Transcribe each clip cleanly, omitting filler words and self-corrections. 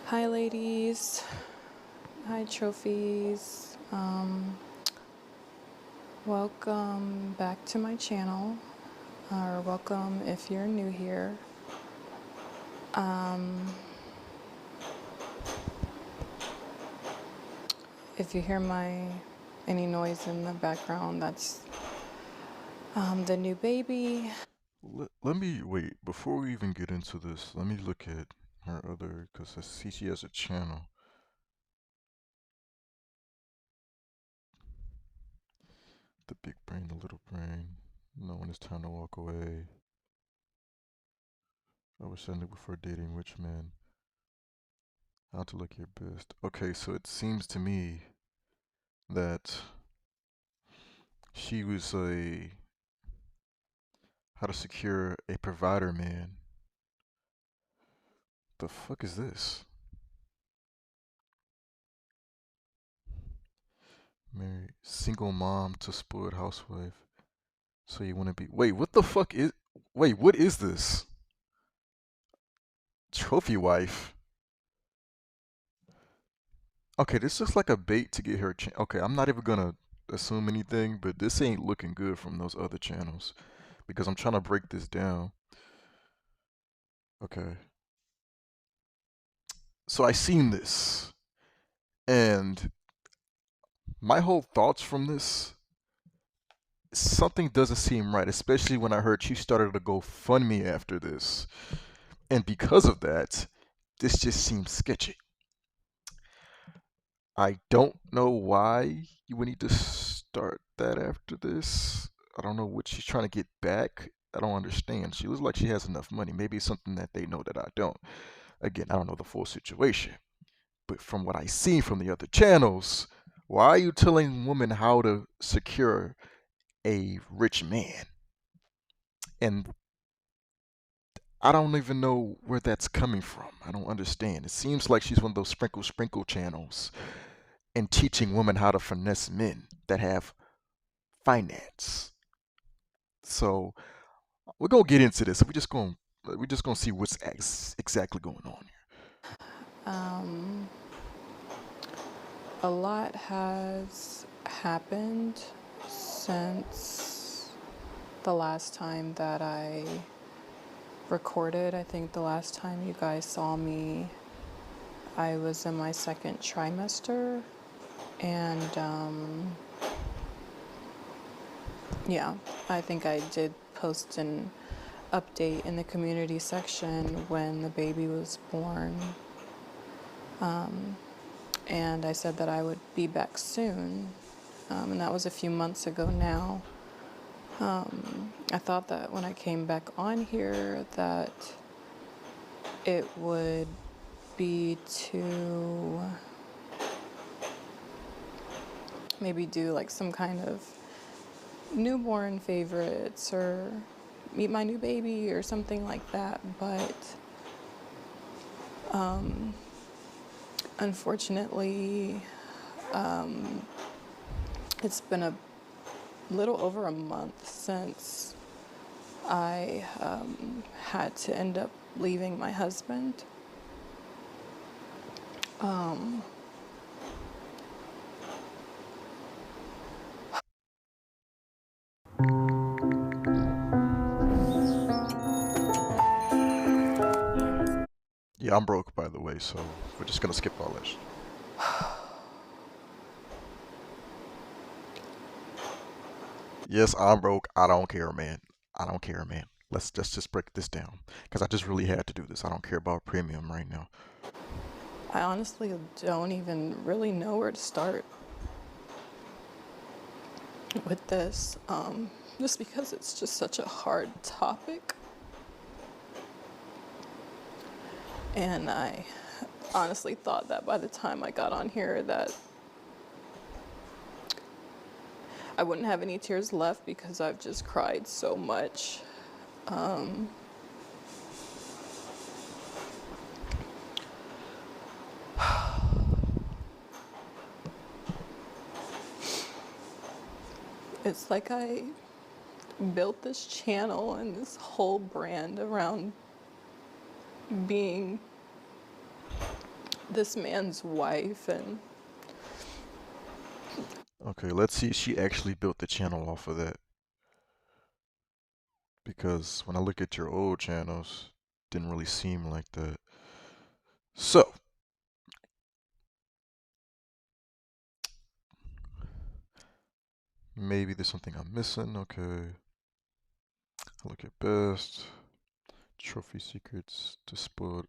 Hi, ladies. Hi, trophies. Welcome back to my channel, or welcome if you're new here. If you hear any noise in the background, that's the new baby. Let me wait before we even get into this. Let me look at her other because I see she has a channel. The big brain, the little brain. Knowing it's time to walk away. I was sending before dating rich men. How to look your best. Okay, so it seems to me that she was a how to secure a provider man. The fuck is this? Married single mom to spoiled housewife. So you want to be wait? What the fuck is? Wait, what is this? Trophy wife. Okay, this looks like a bait to get her. Okay, I'm not even gonna assume anything, but this ain't looking good from those other channels because I'm trying to break this down. Okay, so I seen this, and my whole thoughts from this, something doesn't seem right, especially when I heard she started to go fund me after this, and because of that, this just seems sketchy. I don't know why you would need to start that after this. I don't know what she's trying to get back. I don't understand. She looks like she has enough money. Maybe it's something that they know that I don't. Again, I don't know the full situation. But from what I see from the other channels, why are you telling women how to secure a rich man? And I don't even know where that's coming from. I don't understand. It seems like she's one of those sprinkle channels and teaching women how to finesse men that have finance. So we're gonna get into this. We're just gonna see what's exactly going on here. Um, a lot has happened since the last time that I recorded. I think the last time you guys saw me, I was in my second trimester, and yeah, I think I did post an update in the community section when the baby was born, and I said that I would be back soon, and that was a few months ago now. I thought that when I came back on here that it would be to maybe do like some kind of newborn favorites or meet my new baby or something like that, but unfortunately it's been a little over a month since I had to end up leaving my husband. Yeah, I'm broke by the way, so we're just gonna skip all this. Yes, I'm broke. I don't care, man. I don't care, man. Let's just break this down because I just really had to do this. I don't care about premium right now. I honestly don't even really know where to start with this, just because it's just such a hard topic. And I honestly thought that by the time I got on here that I wouldn't have any tears left because I've just cried so much. It's like I built this channel and this whole brand around being this man's wife, and Okay, let's see if she actually built the channel off of that. Because when I look at your old channels, didn't really seem like that. So, maybe there's something I'm missing. Okay. Look at best. Trophy secrets to spoiled.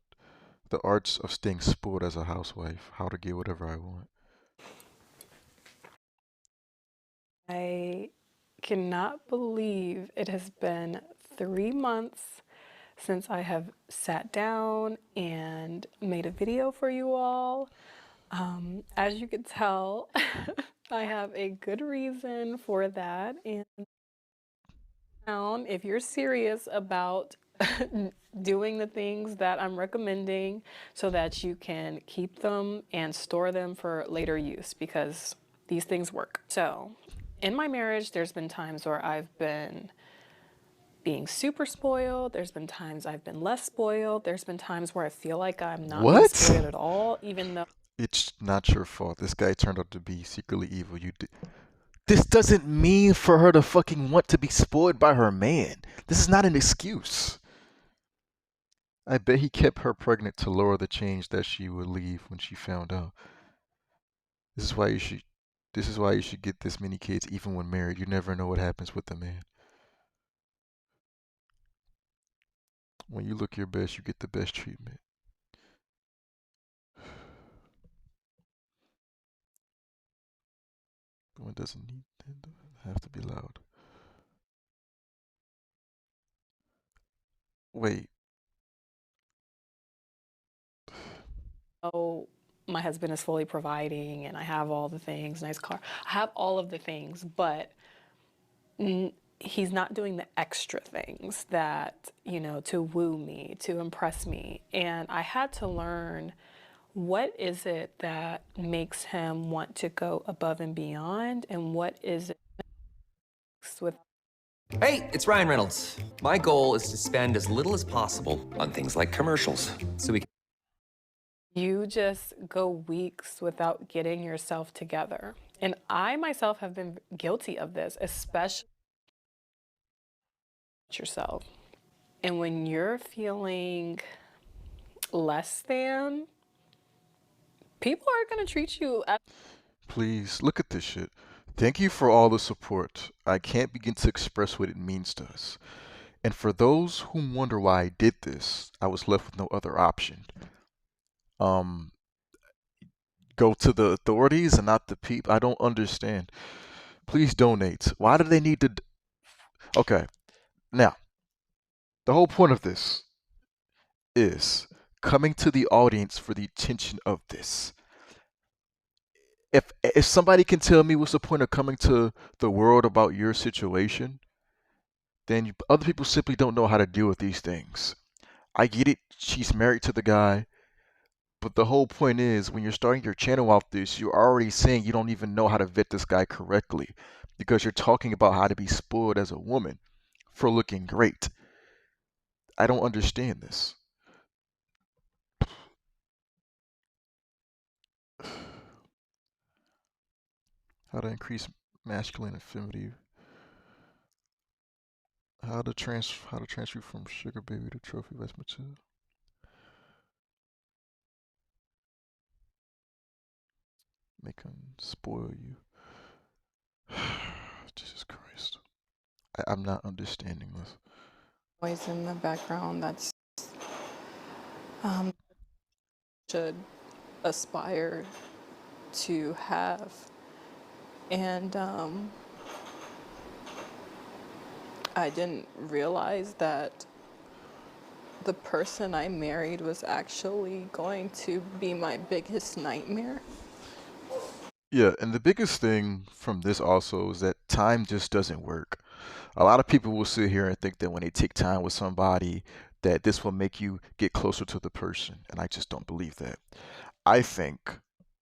The arts of staying spoiled as a housewife. How to get whatever I want. I cannot believe it has been 3 months since I have sat down and made a video for you all. As you can tell, I have a good reason for that. And if you're serious about doing the things that I'm recommending so that you can keep them and store them for later use, because these things work. So, in my marriage, there's been times where I've been being super spoiled. There's been times I've been less spoiled. There's been times where I feel like I'm not being spoiled What? at all, even though It's not your fault. This guy turned out to be secretly evil. You did. This doesn't mean for her to fucking want to be spoiled by her man. This is not an excuse. I bet he kept her pregnant to lower the change that she would leave when she found out. This is why you should this is why you should get this many kids even when married. You never know what happens with the man. When you look your best, you get the best treatment. One doesn't need it doesn't have to be loud. Wait. oh, my husband is fully providing and I have all the things, nice car. I have all of the things, but he's not doing the extra things that, to woo me, to impress me. And I had to learn, what is it that makes him want to go above and beyond, and what is it with Hey, it's Ryan Reynolds. My goal is to spend as little as possible on things like commercials, so we can. you just go weeks without getting yourself together. And I myself have been guilty of this, especially yourself. And when you're feeling less than, people are going to treat you as Please look at this shit. Thank you for all the support. I can't begin to express what it means to us. And for those who wonder why I did this, I was left with no other option. Um, go to the authorities and not the people. I don't understand. Please donate. Why do they need to? Okay, now the whole point of this is coming to the audience for the attention of this. If somebody can tell me what's the point of coming to the world about your situation, then other people simply don't know how to deal with these things. I get it. She's married to the guy. But the whole point is, when you're starting your channel off this, you're already saying you don't even know how to vet this guy correctly because you're talking about how to be spoiled as a woman for looking great. I don't understand this. How to increase masculine affinity. How to transfer from sugar baby to trophy wife material. Make him spoil you. Jesus Christ. I'm not understanding this. noise in the background that's um, should aspire to have. And I didn't realize that the person I married was actually going to be my biggest nightmare. Yeah, and the biggest thing from this also is that time just doesn't work. A lot of people will sit here and think that when they take time with somebody, that this will make you get closer to the person, and I just don't believe that. I think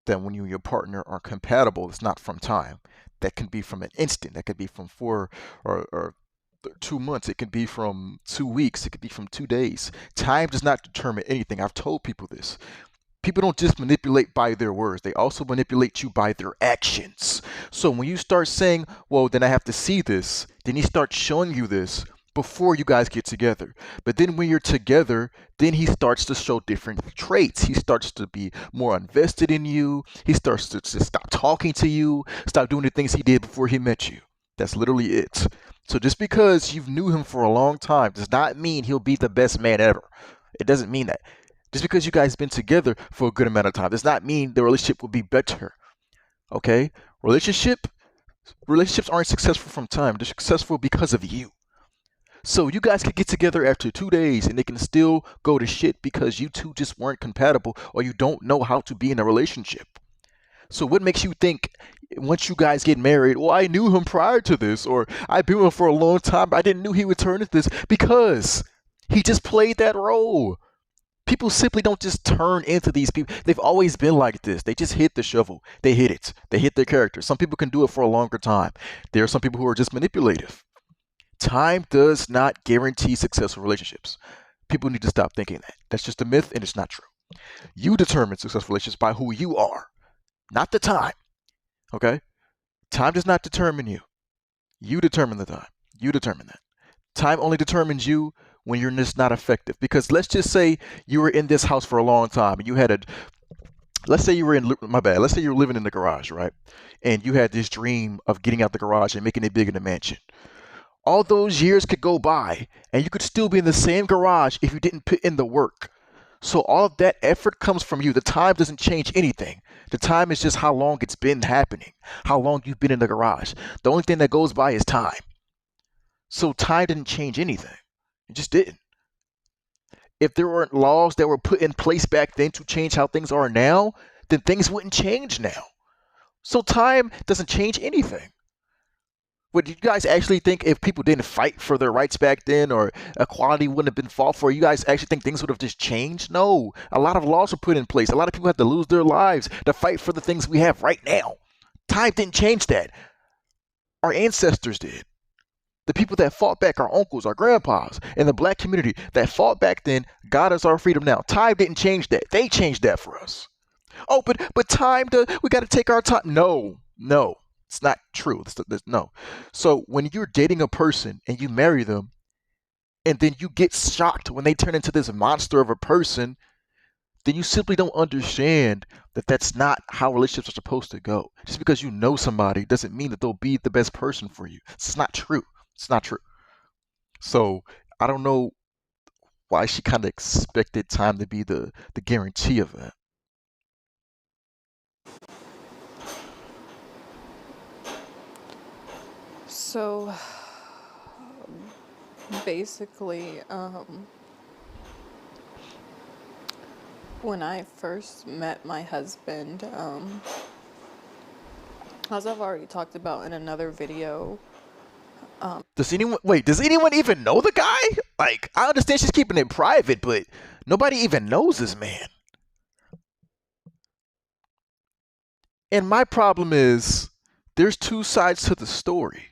that when you and your partner are compatible, it's not from time. That can be from an instant. That could be from 2 months. It could be from 2 weeks. It could be from 2 days. Time does not determine anything. I've told people this. People don't just manipulate by their words, they also manipulate you by their actions. So when you start saying, well, then I have to see this, then he starts showing you this before you guys get together. But then when you're together, then he starts to show different traits. He starts to be more invested in you. He starts to stop talking to you, stop doing the things he did before he met you. That's literally it. So just because you've knew him for a long time does not mean he'll be the best man ever. It doesn't mean that. Just because you guys been together for a good amount of time does not mean the relationship will be better. Okay? Relationships aren't successful from time. They're successful because of you. So you guys could get together after 2 days and it can still go to shit because you two just weren't compatible or you don't know how to be in a relationship. So what makes you think once you guys get married, well, I knew him prior to this, or I've been with him for a long time, but I didn't know he would turn into this? Because he just played that role. People simply don't just turn into these people. They've always been like this. They just hit the shovel. They hit it. They hit their character. Some people can do it for a longer time. There are some people who are just manipulative. Time does not guarantee successful relationships. People need to stop thinking that. That's just a myth and it's not true. You determine successful relationships by who you are, not the time. Okay? Time does not determine you. You determine the time. You determine that. Time only determines you when you're just not effective. Because let's just say you were in this house for a long time and you had let's say you were let's say you were living in the garage, right? And you had this dream of getting out the garage and making it big in the mansion. All those years could go by and you could still be in the same garage if you didn't put in the work. So all of that effort comes from you. The time doesn't change anything. The time is just how long it's been happening, how long you've been in the garage. The only thing that goes by is time. So time didn't change anything. It just didn't. If there weren't laws that were put in place back then to change how things are now, then things wouldn't change now. So time doesn't change anything. Would you guys actually think if people didn't fight for their rights back then or equality wouldn't have been fought for, you guys actually think things would have just changed? No. A lot of laws were put in place. A lot of people had to lose their lives to fight for the things we have right now. Time didn't change that. Our ancestors did. The people that fought back, our uncles, our grandpas, and the black community that fought back then got us our freedom now. Time didn't change that. They changed that for us. Oh, but time, we got to take our time. No. It's not true. No. So when you're dating a person and you marry them, and then you get shocked when they turn into this monster of a person, then you simply don't understand that that's not how relationships are supposed to go. Just because you know somebody doesn't mean that they'll be the best person for you. It's not true. It's not true. So I don't know why she kind of expected time to be the guarantee of that. So basically, when I first met my husband, as I've already talked about in another video. Does anyone even know the guy? Like, I understand she's keeping it private, but nobody even knows this man. And my problem is, there's two sides to the story.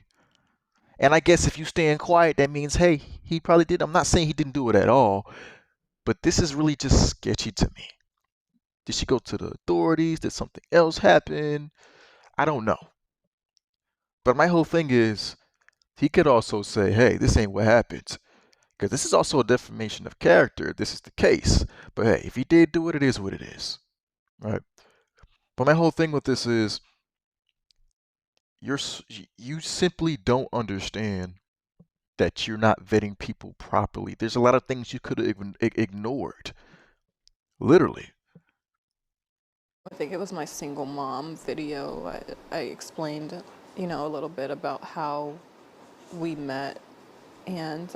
And I guess if you stand quiet, that means, hey, he probably did. I'm not saying he didn't do it at all, but this is really just sketchy to me. Did she go to the authorities? Did something else happen? I don't know. But my whole thing is, he could also say, hey, this ain't what happened. Because this is also a defamation of character if this is the case. But hey, if he did do it, it is what it is. Right? But my whole thing with this is, you simply don't understand that you're not vetting people properly. There's a lot of things you could have ignored. Literally. I think it was my single mom video. I explained, a little bit about how we met, and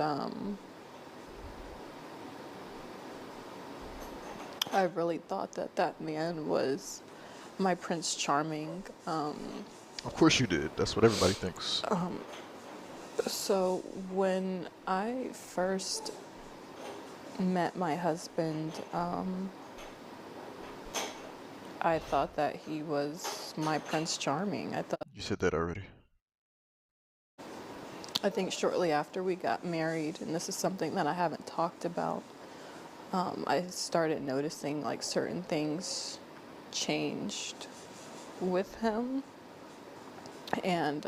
I really thought that man was my Prince Charming. Of course you did. That's what everybody thinks. So when I first met my husband, I thought that he was my Prince Charming. You said that already. I think shortly after we got married, and this is something that I haven't talked about, I started noticing like certain things changed with him. And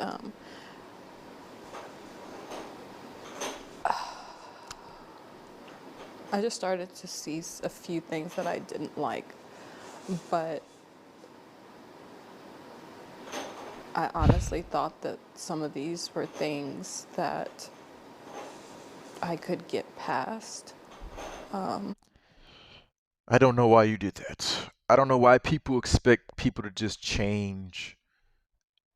I just started to see a few things that I didn't like. But I honestly thought that some of these were things that I could get past. I don't know why you did that. I don't know why people expect people to just change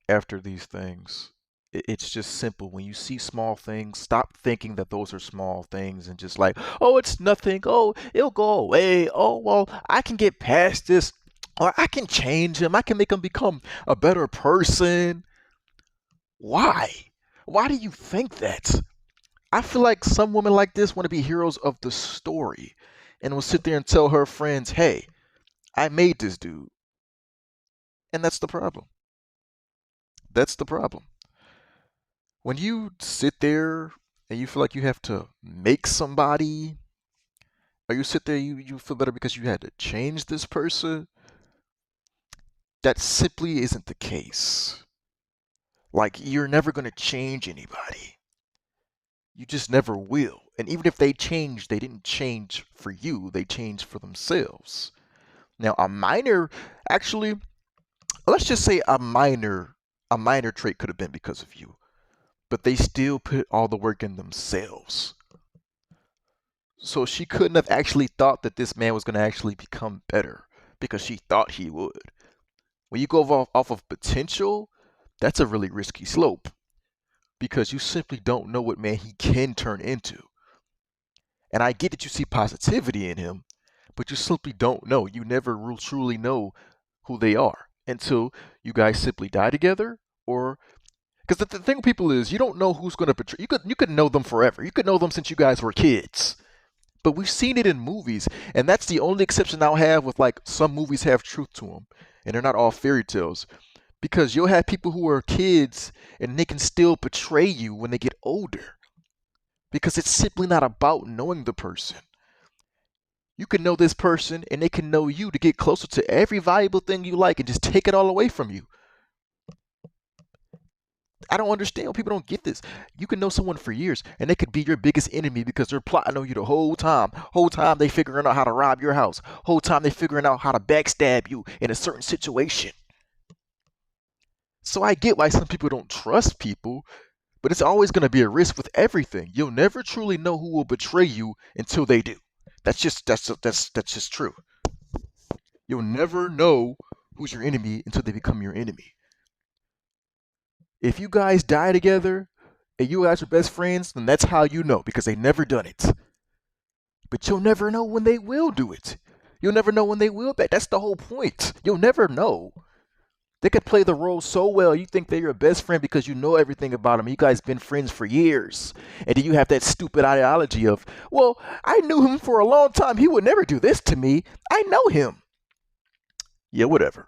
after these things. It's just simple. When you see small things, stop thinking that those are small things and just like, oh, it's nothing. Oh, it'll go away. Oh, well, I can get past this. Or I can change him. I can make him become a better person. Why? Why do you think that? I feel like some women like this want to be heroes of the story and will sit there and tell her friends, hey, I made this dude. And that's the problem. That's the problem. When you sit there and you feel like you have to make somebody, or you sit there, you feel better because you had to change this person, that simply isn't the case. Like, you're never going to change anybody. You just never will. And even if they change, they didn't change for you, they changed for themselves. Now, actually, let's just say a minor trait could have been because of you, but they still put all the work in themselves. So she couldn't have actually thought that this man was going to actually become better because she thought he would. When you go off of potential, that's a really risky slope because you simply don't know what man he can turn into. And I get that you see positivity in him, but you simply don't know. You never truly know who they are until you guys simply die together, or because the thing with people is you don't know who's going to betray. You could know them forever. You could know them since you guys were kids. But we've seen it in movies, and that's the only exception I'll have with like some movies have truth to them, and they're not all fairy tales. Because you'll have people who are kids and they can still betray you when they get older. Because it's simply not about knowing the person. You can know this person and they can know you to get closer to every valuable thing you like and just take it all away from you. I don't understand. People don't get this. You can know someone for years and they could be your biggest enemy because they're plotting on you the whole time. Whole time they figuring out how to rob your house. Whole time they figuring out how to backstab you in a certain situation. So I get why some people don't trust people, but it's always going to be a risk with everything. You'll never truly know who will betray you until they do. That's just true. You'll never know who's your enemy until they become your enemy. If you guys die together and you guys are best friends, then that's how you know because they never done it. But you'll never know when they will do it. You'll never know when they will back. That's the whole point. You'll never know. They could play the role so well, you think they're your best friend because you know everything about them. You guys been friends for years. And then you have that stupid ideology of, well, I knew him for a long time. He would never do this to me. I know him. Yeah, whatever.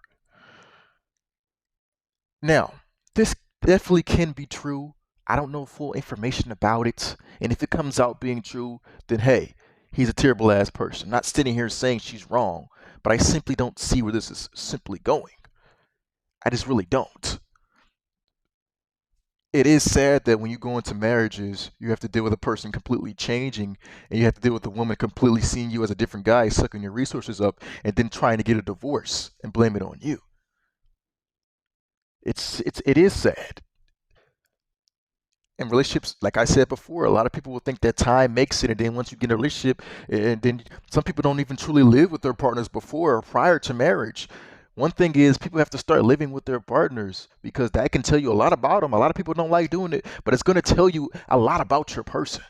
Now, this definitely can be true. I don't know full information about it. And if it comes out being true, then hey, he's a terrible ass person. Not sitting here saying she's wrong, but I simply don't see where this is simply going. I just really don't. It is sad that when you go into marriages, you have to deal with a person completely changing, and you have to deal with a woman completely seeing you as a different guy, sucking your resources up, and then trying to get a divorce and blame it on you. It is sad. In relationships, like I said before, a lot of people will think that time makes it, and then once you get in a relationship, and then some people don't even truly live with their partners before or prior to marriage. One thing is people have to start living with their partners because that can tell you a lot about them. A lot of people don't like doing it, but it's going to tell you a lot about your person.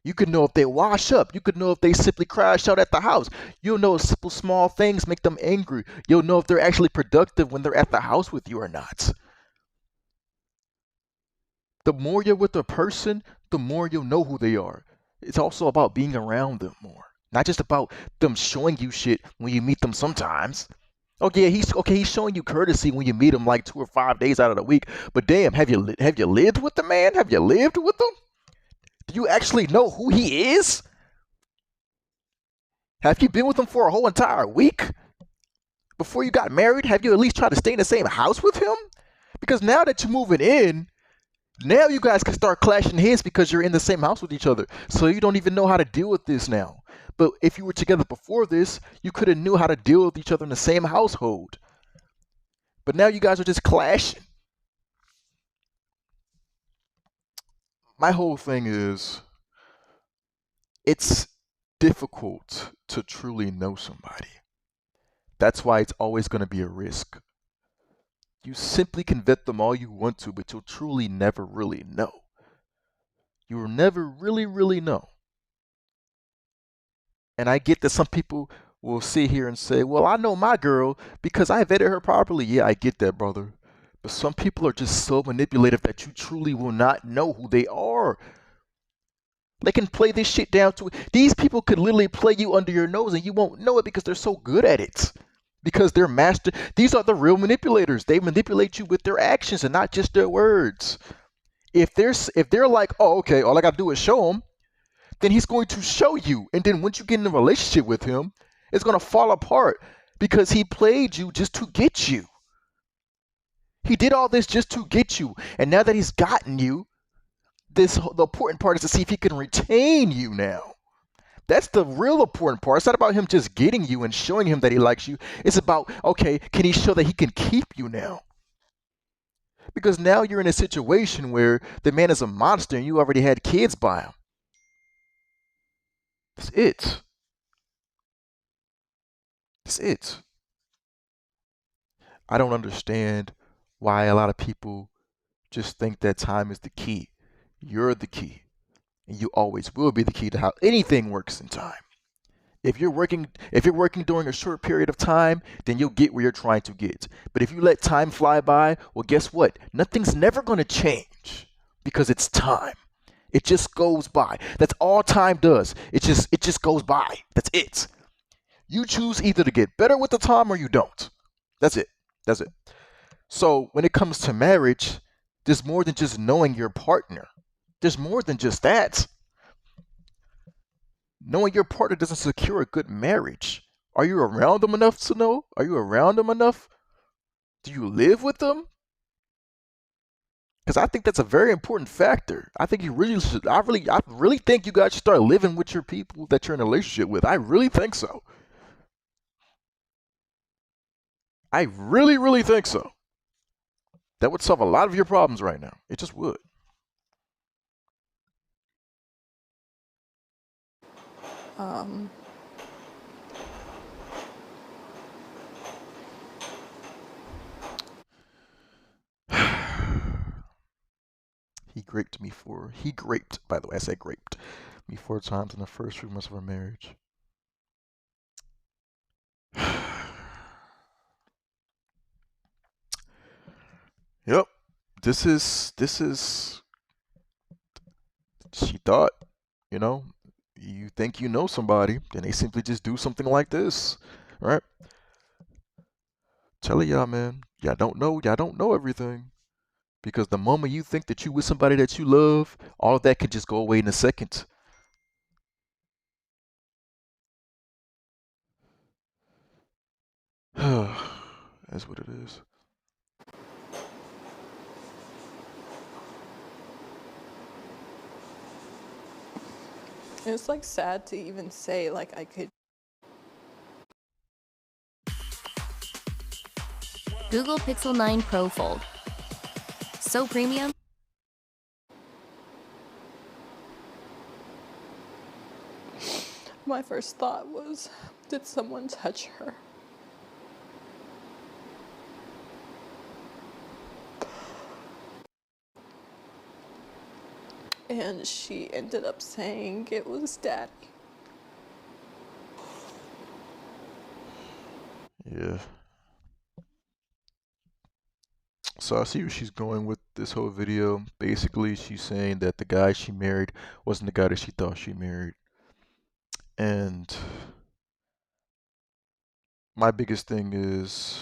You could know if they wash up. You could know if they simply crash out at the house. You'll know if simple small things make them angry. You'll know if they're actually productive when they're at the house with you or not. The more you're with a person, the more you'll know who they are. It's also about being around them more. Not just about them showing you shit when you meet them sometimes. Okay, he's showing you courtesy when you meet him like 2 or 5 days out of the week. But damn, have you lived with the man? Have you lived with him? Do you actually know who he is? Have you been with him for a whole entire week? Before you got married, have you at least tried to stay in the same house with him? Because now that you're moving in, now you guys can start clashing heads because you're in the same house with each other. So you don't even know how to deal with this now. But if you were together before this, you could have knew how to deal with each other in the same household. But now you guys are just clashing. My whole thing is, it's difficult to truly know somebody. That's why it's always going to be a risk. You simply can vet them all you want to, but you'll truly never really know. You will never really know. And I get that some people will sit here and say, well, I know my girl because I vetted her properly. Yeah, I get that, brother. But some people are just so manipulative that you truly will not know who they are. They can play this shit down to it. These people could literally play you under your nose and you won't know it because they're so good at it. Because they're master. These are the real manipulators. They manipulate you with their actions and not just their words. If they're like, oh, okay, all I gotta do is show him, then he's going to show you. And then once you get in a relationship with him, it's gonna fall apart because he played you just to get you. He did all this just to get you. And now that he's gotten you, the important part is to see if he can retain you now. That's the real important part. It's not about him just getting you and showing him that he likes you. It's about, okay, can he show that he can keep you now? Because now you're in a situation where the man is a monster and you already had kids by him. That's it. That's it. I don't understand why a lot of people just think that time is the key. You're the key. And you always will be the key to how anything works in time. If you're working during a short period of time, then you'll get where you're trying to get. But if you let time fly by, well, guess what? Nothing's never going to change because it's time. It just goes by. That's all time does. It just goes by. That's it. You choose either to get better with the time or you don't. That's it. That's it. So when it comes to marriage, there's more than just knowing your partner. There's more than just that. Knowing your partner doesn't secure a good marriage. Are you around them enough to know? Are you around them enough? Do you live with them? Because I think that's a very important factor. I think you really should. I really think you guys should start living with your people that you're in a relationship with. I really think so. I really think so. That would solve a lot of your problems right now. It just would. He graped, by the way, I said graped me 4 times in the first 3 months of our marriage. Yep. This is, she thought, you think you know somebody, then they simply just do something like this, right? Telling y'all, man, y'all don't know everything. Because the moment you think that you with somebody that you love, all of that can just go away in a second. That's what it is. It's like sad to even say like I could. Google Pixel 9 Pro Fold. So premium. My first thought was, did someone touch her? And she ended up saying it was Daddy. Yeah. So I see where she's going with this whole video. Basically, she's saying that the guy she married wasn't the guy that she thought she married. And my biggest thing is,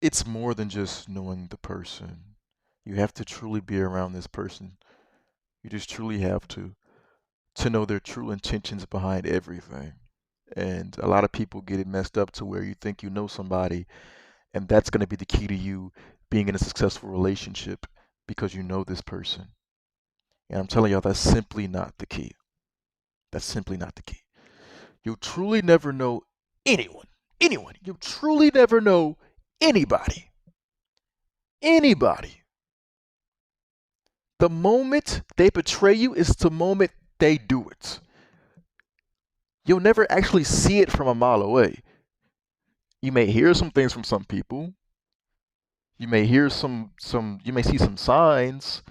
it's more than just knowing the person. You have to truly be around this person. You just truly have to to know their true intentions behind everything. And a lot of people get it messed up to where you think you know somebody, and that's going to be the key to you being in a successful relationship because you know this person. And I'm telling y'all, that's simply not the key. That's simply not the key. You'll truly never know anyone. Anyone. You'll truly never know anybody. Anybody. The moment they betray you is the moment they do it. You'll never actually see it from a mile away. You may hear some things from some people. You may hear you may see some signs.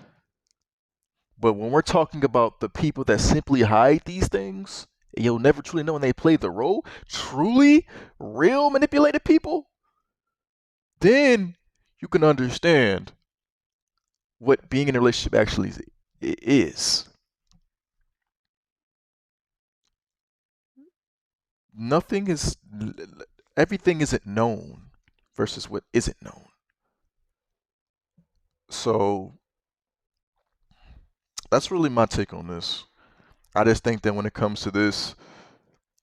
But when we're talking about the people that simply hide these things, you'll never truly know when they play the role, truly real manipulated people, then you can understand what being in a relationship actually is. Everything isn't known versus what isn't known. So that's really my take on this. I just think that when it comes to this,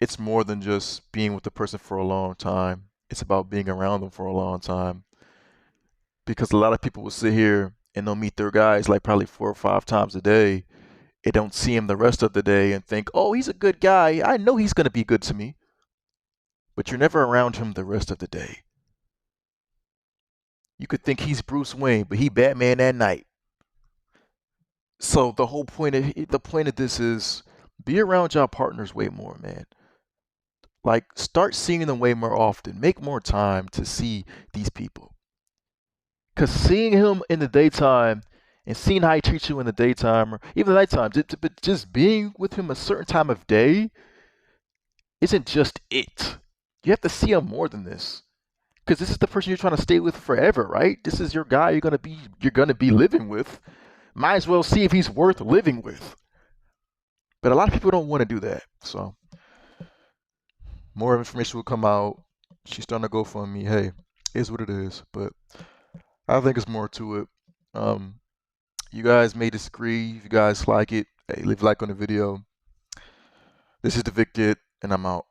it's more than just being with the person for a long time. It's about being around them for a long time. Because a lot of people will sit here and they'll meet their guys like probably 4 or 5 times a day and don't see him the rest of the day and think, oh, he's a good guy. I know he's going to be good to me. But you're never around him the rest of the day. You could think he's Bruce Wayne, but he Batman at night. So the point of this is be around y'all partners way more, man. Like start seeing them way more often. Make more time to see these people. Cause seeing him in the daytime and seeing how he treats you in the daytime or even the nighttime, but just being with him a certain time of day isn't just it. You have to see him more than this. Because this is the person you're trying to stay with forever, right? This is your guy you're gonna be living with. Might as well see if he's worth living with. But a lot of people don't want to do that. So more information will come out. She's starting to go for me. Hey, is what it is. But I think it's more to it. You guys may disagree. If you guys like it, hey, leave a like on the video. This is the Vic Kid, and I'm out.